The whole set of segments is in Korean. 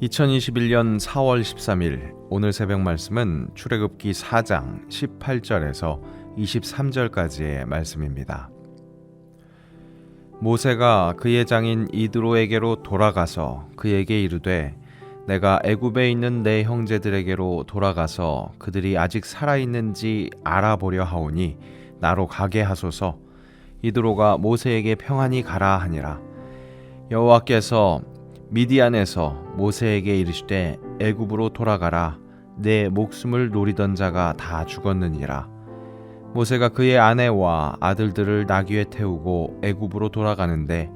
2021년 4월 13일 오늘 새벽 말씀은 출애굽기 4장 18절에서 23절까지의 말씀입니다. 모세가 그의 장인 이드로에게로 돌아가서 그에게 이르되 내가 애굽에 있는 내 형제들에게로 돌아가서 그들이 아직 살아있는지 알아보려 하오니 나로 가게 하소서. 이드로가 모세에게 평안히 가라 하니라. 여호와께서 미디안에서 모세에게 이르시되 애굽으로 돌아가라. 내 목숨을 노리던 자가 다 죽었느니라. 모세가 그의 아내와 아들들을 나귀에 태우고 애굽으로 돌아가는데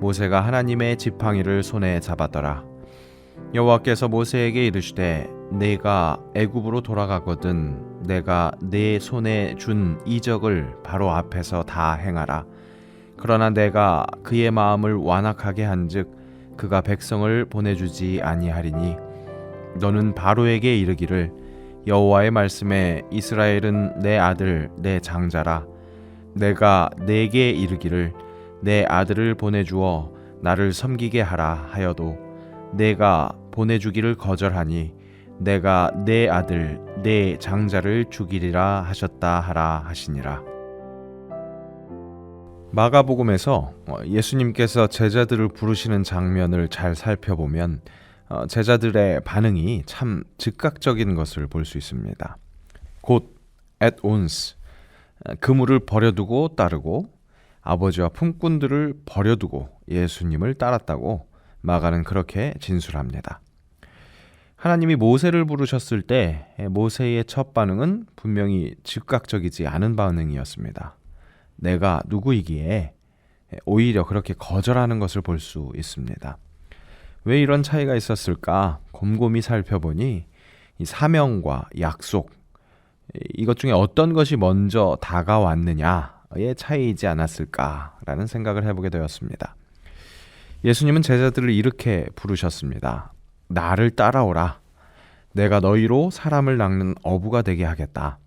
모세가 하나님의 지팡이를 손에 잡았더라. 여호와께서 모세에게 이르시되 내가 애굽으로 돌아가거든 내가 네 손에 준 이적을 바로 앞에서 다 행하라. 그러나 내가 그의 마음을 완악하게 한즉 그가 백성을 보내주지 아니하리니 너는 바로에게 이르기를 여호와의 말씀에 이스라엘은 내 아들 내 장자라. 내가 내게 이르기를 내 아들을 보내주어 나를 섬기게 하라 하여도 내가 보내주기를 거절하니 내가 내 아들 내 장자를 죽이리라 하셨다 하라 하시니라. 마가복음에서 예수님께서 제자들을 부르시는 장면을 잘 살펴보면 제자들의 반응이 참 즉각적인 것을 볼 수 있습니다. 곧 at once 그물을 버려두고 따르고 아버지와 품꾼들을 버려두고 예수님을 따랐다고 마가는 그렇게 진술합니다. 하나님이 모세를 부르셨을 때 모세의 첫 반응은 분명히 즉각적이지 않은 반응이었습니다. 내가 누구이기에 오히려 그렇게 거절하는 것을 볼 수 있습니다. 왜 이런 차이가 있었을까? 곰곰이 살펴보니 이 사명과 약속, 이것 중에 어떤 것이 먼저 다가왔느냐의 차이이지 않았을까라는 생각을 해보게 되었습니다. 예수님은 제자들을 이렇게 부르셨습니다. 나를 따라오라. 내가 너희로 사람을 낚는 어부가 되게 하겠다.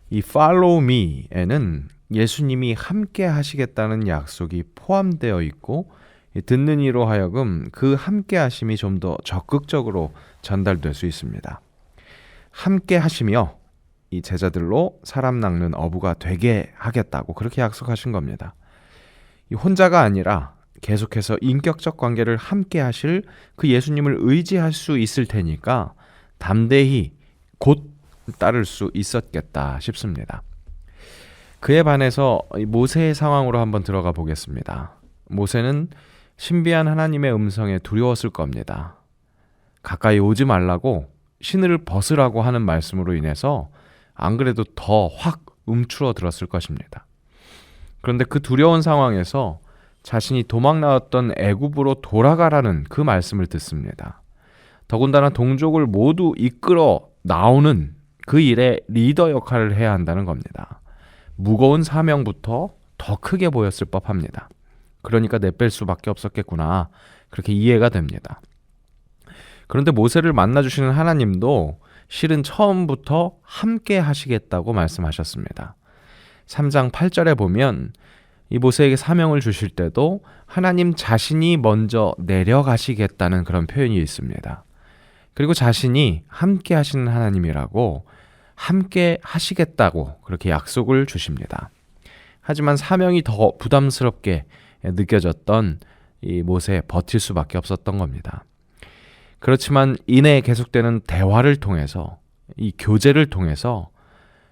이 follow me에는 예수님이 함께 하시겠다는 약속이 포함되어 있고 듣는 이로 하여금 그 함께 하심이 좀 더 적극적으로 전달될 수 있습니다. 함께 하시며 이 제자들로 사람 낚는 어부가 되게 하겠다고 그렇게 약속하신 겁니다. 이 혼자가 아니라 계속해서 인격적 관계를 함께 하실 그 예수님을 의지할 수 있을 테니까 담대히 곧 따를 수 있었겠다 싶습니다. 그에 반해서 모세의 상황으로 한번 들어가 보겠습니다. 모세는 신비한 하나님의 음성에 두려웠을 겁니다. 가까이 오지 말라고 신을 벗으라고 하는 말씀으로 인해서 안 그래도 더 확 움츠러 들었을 것입니다. 그런데 그 두려운 상황에서 자신이 도망 나왔던 애굽으로 돌아가라는 그 말씀을 듣습니다. 더군다나 동족을 모두 이끌어 나오는 그 일의 리더 역할을 해야 한다는 겁니다. 무거운 사명부터 더 크게 보였을 법합니다. 그러니까 내뺄 수밖에 없었겠구나. 그렇게 이해가 됩니다. 그런데 모세를 만나주시는 하나님도 실은 처음부터 함께 하시겠다고 말씀하셨습니다. 3장 8절에 보면 이 모세에게 사명을 주실 때도 하나님 자신이 먼저 내려가시겠다는 그런 표현이 있습니다. 그리고 자신이 함께 하시는 하나님이라고 함께 하시겠다고 그렇게 약속을 주십니다. 하지만 사명이 더 부담스럽게 느껴졌던 이 모세 버틸 수밖에 없었던 겁니다. 그렇지만 이내 계속되는 대화를 통해서 이 교제를 통해서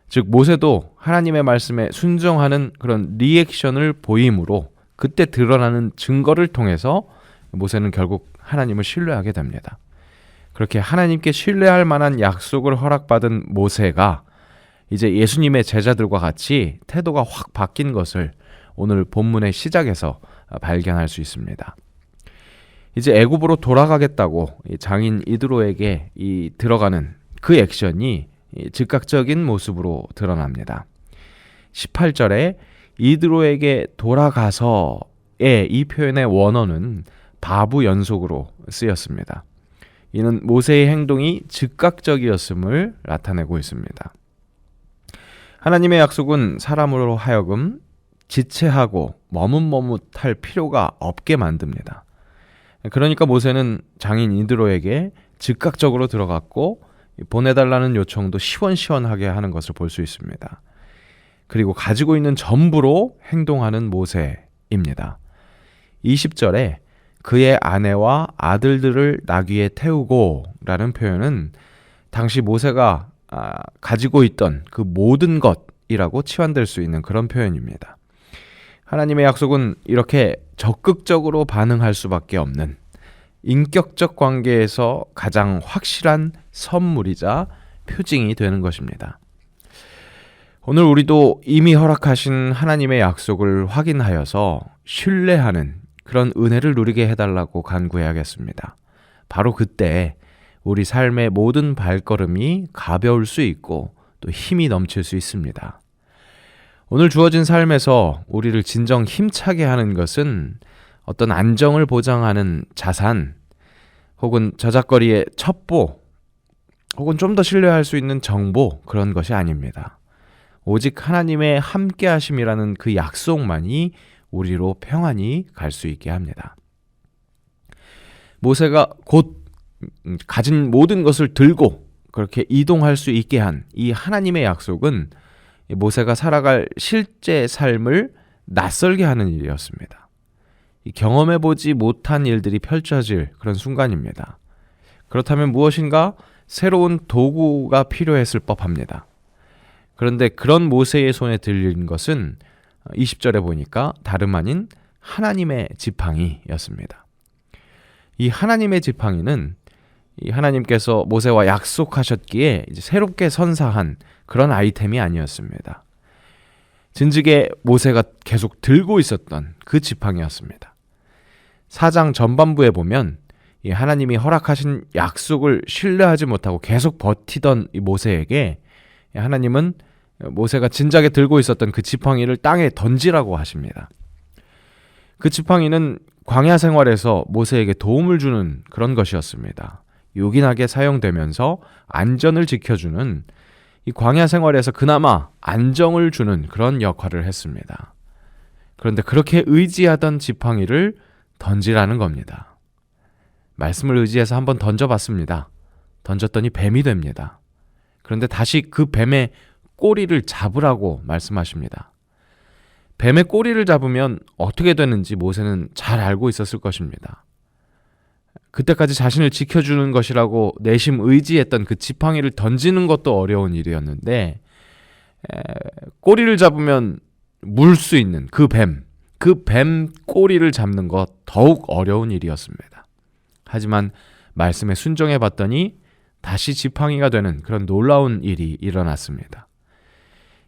즉 모세도 하나님의 말씀에 순종하는 그런 리액션을 보임으로 그때 드러나는 증거를 통해서 모세는 결국 하나님을 신뢰하게 됩니다. 그렇게 하나님께 신뢰할 만한 약속을 허락받은 모세가 이제 예수님의 제자들과 같이 태도가 확 바뀐 것을 오늘 본문의 시작에서 발견할 수 있습니다. 이제 애굽으로 돌아가겠다고 장인 이드로에게 들어가는 그 액션이 즉각적인 모습으로 드러납니다. 18절에 이드로에게 돌아가서의 이 표현의 원어는 바부 연속으로 쓰였습니다. 이는 모세의 행동이 즉각적이었음을 나타내고 있습니다. 하나님의 약속은 사람으로 하여금 지체하고 머뭇머뭇할 필요가 없게 만듭니다. 그러니까 모세는 장인 이드로에게 즉각적으로 들어갔고 보내달라는 요청도 시원시원하게 하는 것을 볼 수 있습니다. 그리고 가지고 있는 전부로 행동하는 모세입니다. 20절에 그의 아내와 아들들을 나귀에 태우고 라는 표현은 당시 모세가 가지고 있던 그 모든 것이라고 치환될 수 있는 그런 표현입니다. 하나님의 약속은 이렇게 적극적으로 반응할 수밖에 없는 인격적 관계에서 가장 확실한 선물이자 표징이 되는 것입니다. 오늘 우리도 이미 허락하신 하나님의 약속을 확인하여서 신뢰하는 그런 은혜를 누리게 해달라고 간구해야겠습니다. 바로 그때 우리 삶의 모든 발걸음이 가벼울 수 있고 또 힘이 넘칠 수 있습니다. 오늘 주어진 삶에서 우리를 진정 힘차게 하는 것은 어떤 안정을 보장하는 자산, 혹은 저작거리의 첩보, 혹은 좀 더 신뢰할 수 있는 정보, 그런 것이 아닙니다. 오직 하나님의 함께하심이라는 그 약속만이 우리로 평안히 갈 수 있게 합니다. 모세가 곧 가진 모든 것을 들고 그렇게 이동할 수 있게 한 이 하나님의 약속은 모세가 살아갈 실제 삶을 낯설게 하는 일이었습니다. 경험해보지 못한 일들이 펼쳐질 그런 순간입니다. 그렇다면 무엇인가 새로운 도구가 필요했을 법합니다. 그런데 그런 모세의 손에 들린 것은 20절에 보니까 다름 아닌 하나님의 지팡이였습니다. 이 하나님의 지팡이는 이 하나님께서 모세와 약속하셨기에 이제 새롭게 선사한 그런 아이템이 아니었습니다. 진즉에 모세가 계속 들고 있었던 그 지팡이였습니다. 4장 전반부에 보면 이 하나님이 허락하신 약속을 신뢰하지 못하고 계속 버티던 이 모세에게 하나님은 모세가 진작에 들고 있었던 그 지팡이를 땅에 던지라고 하십니다. 그 지팡이는 광야 생활에서 모세에게 도움을 주는 그런 것이었습니다. 요긴하게 사용되면서 안전을 지켜주는 이 광야 생활에서 그나마 안정을 주는 그런 역할을 했습니다. 그런데 그렇게 의지하던 지팡이를 던지라는 겁니다. 말씀을 의지해서 한번 던져봤습니다. 던졌더니 뱀이 됩니다. 그런데 다시 그 뱀의 꼬리를 잡으라고 말씀하십니다. 뱀의 꼬리를 잡으면 어떻게 되는지 모세는 잘 알고 있었을 것입니다. 그때까지 자신을 지켜주는 것이라고 내심 의지했던 그 지팡이를 던지는 것도 어려운 일이었는데 꼬리를 잡으면 물 수 있는 그 뱀 꼬리를 잡는 것 더욱 어려운 일이었습니다. 하지만 말씀에 순종해 봤더니 다시 지팡이가 되는 그런 놀라운 일이 일어났습니다.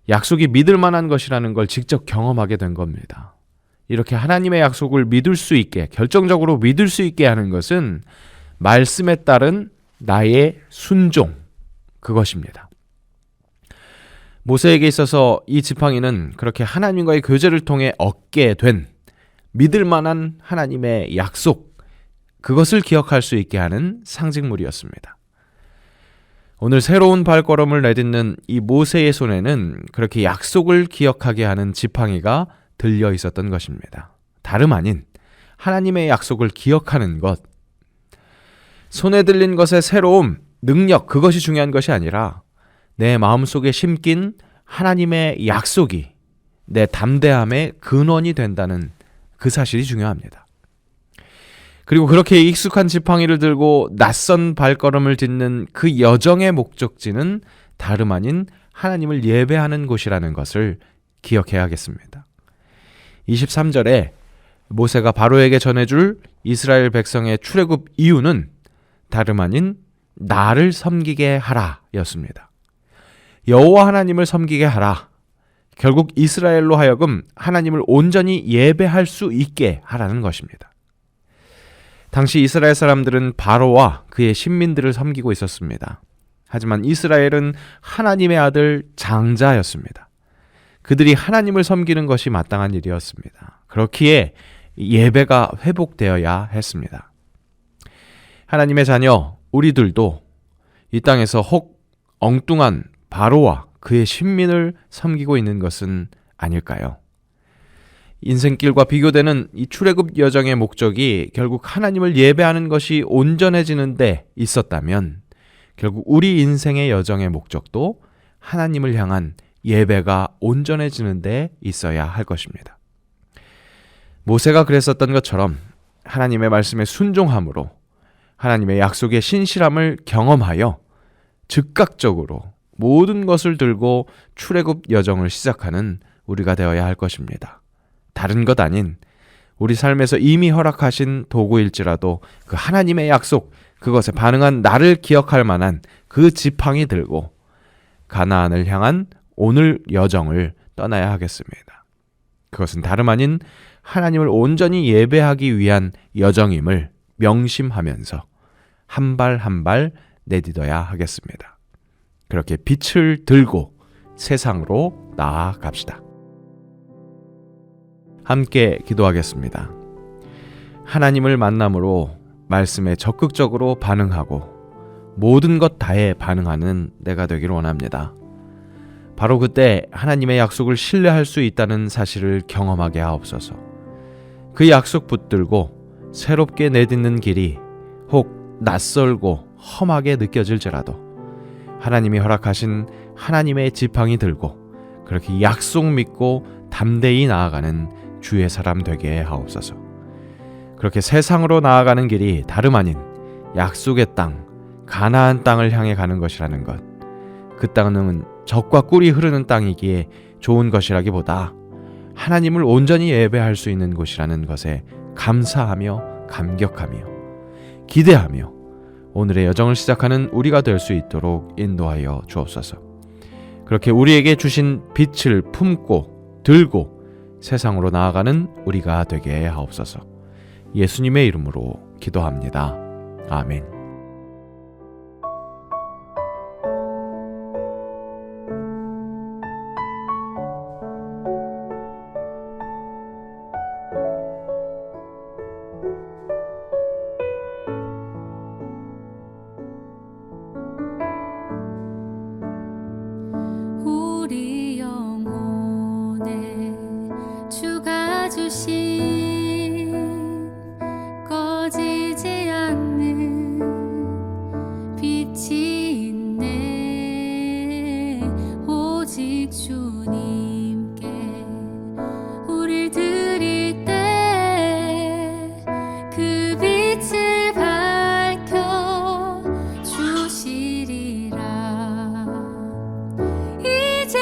약속이 믿을 만한 것이라는 걸 직접 경험하게 된 겁니다. 이렇게 하나님의 약속을 믿을 수 있게, 결정적으로 믿을 수 있게 하는 것은 말씀에 따른 나의 순종, 그것입니다. 모세에게 있어서 이 지팡이는 그렇게 하나님과의 교제를 통해 얻게 된 믿을 만한 하나님의 약속, 그것을 기억할 수 있게 하는 상징물이었습니다. 오늘 새로운 발걸음을 내딛는 이 모세의 손에는 그렇게 약속을 기억하게 하는 지팡이가 들려 있었던 것입니다. 다름 아닌 하나님의 약속을 기억하는 것, 손에 들린 것의 새로움, 능력, 그것이 중요한 것이 아니라 내 마음속에 심긴 하나님의 약속이 내 담대함의 근원이 된다는 그 사실이 중요합니다. 그리고 그렇게 익숙한 지팡이를 들고 낯선 발걸음을 딛는 그 여정의 목적지는 다름 아닌 하나님을 예배하는 곳이라는 것을 기억해야겠습니다. 23절에 모세가 바로에게 전해줄 이스라엘 백성의 출애굽 이유는 다름 아닌 나를 섬기게 하라 였습니다. 여호와 하나님을 섬기게 하라. 결국 이스라엘로 하여금 하나님을 온전히 예배할 수 있게 하라는 것입니다. 당시 이스라엘 사람들은 바로와 그의 신민들을 섬기고 있었습니다. 하지만 이스라엘은 하나님의 아들 장자였습니다. 그들이 하나님을 섬기는 것이 마땅한 일이었습니다. 그렇기에 예배가 회복되어야 했습니다. 하나님의 자녀, 우리들도 이 땅에서 혹 엉뚱한 바로와 그의 신민을 섬기고 있는 것은 아닐까요? 인생길과 비교되는 이 출애굽 여정의 목적이 결국 하나님을 예배하는 것이 온전해지는 데 있었다면 결국 우리 인생의 여정의 목적도 하나님을 향한 예배가 온전해지는 데 있어야 할 것입니다. 모세가 그랬었던 것처럼 하나님의 말씀에 순종함으로 하나님의 약속의 신실함을 경험하여 즉각적으로 모든 것을 들고 출애굽 여정을 시작하는 우리가 되어야 할 것입니다. 다른 것 아닌 우리 삶에서 이미 허락하신 도구일지라도 그 하나님의 약속, 그것에 반응한 나를 기억할 만한 그 지팡이 들고 가나안을 향한 오늘 여정을 떠나야 하겠습니다. 그것은 다름 아닌 하나님을 온전히 예배하기 위한 여정임을 명심하면서 한 발 한 발 내딛어야 하겠습니다. 그렇게 빛을 들고 세상으로 나아갑시다. 함께 기도하겠습니다. 하나님을 만남으로 말씀에 적극적으로 반응하고 모든 것 다에 반응하는 내가 되기를 원합니다. 바로 그때 하나님의 약속을 신뢰할 수 있다는 사실을 경험하게 하옵소서. 그 약속 붙들고 새롭게 내딛는 길이 혹 낯설고 험하게 느껴질지라도 하나님이 허락하신 하나님의 지팡이 들고 그렇게 약속 믿고 담대히 나아가는 주의 사람 되게 하옵소서. 그렇게 세상으로 나아가는 길이 다름 아닌 약속의 땅, 가나안 땅을 향해 가는 것이라는 것. 그 땅은 젖과 꿀이 흐르는 땅이기에 좋은 것이라기보다 하나님을 온전히 예배할 수 있는 곳이라는 것에 감사하며 감격하며 기대하며 오늘의 여정을 시작하는 우리가 될 수 있도록 인도하여 주옵소서. 그렇게 우리에게 주신 빛을 품고 들고 세상으로 나아가는 우리가 되게 하옵소서. 예수님의 이름으로 기도합니다. 아멘. 우리 영혼에 주가 주신 꺼지지 않는 빛이 있네. 오직 주님께 우릴 드릴 때 그 빛을 밝혀 주시리라. 이제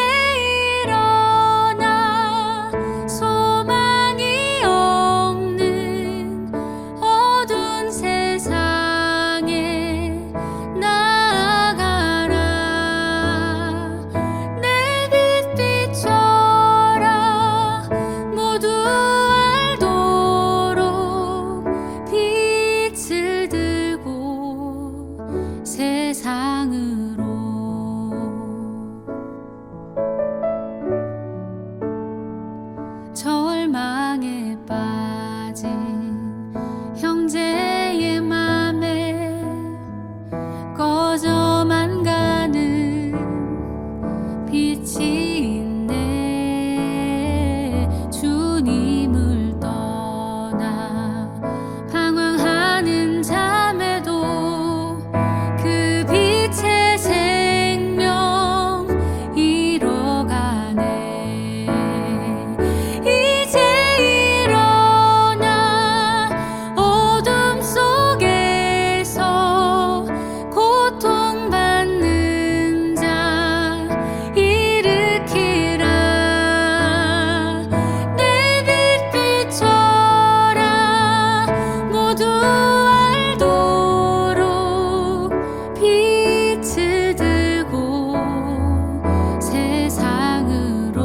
일어나 소망이 없는 어두운 세상에 나아가라. 내 빛 비춰라. 모두 알도록 빛을 들고 세상으로 절망에 빠진 형제의 맘에 꺼져만 가는 빛이 있네. 주님을 떠나 방황하는 잠에도 그 빛의 생명 이뤄가네. 이제 일어나 어둠 속에서 고통받는 자 일으키라. 내 빛 비춰라. 모두 알도록 빛을 들고 세상으로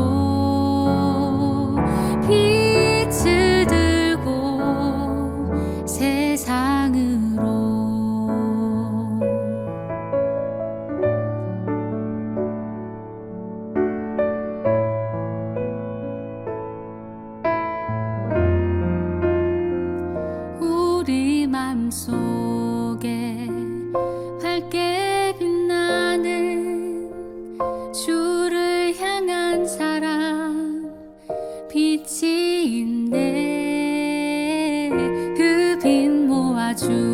빛을 들고 세상으로. 우리 맘속에 밝게 빛나는 주를 향한 사랑 빛이 있네. 주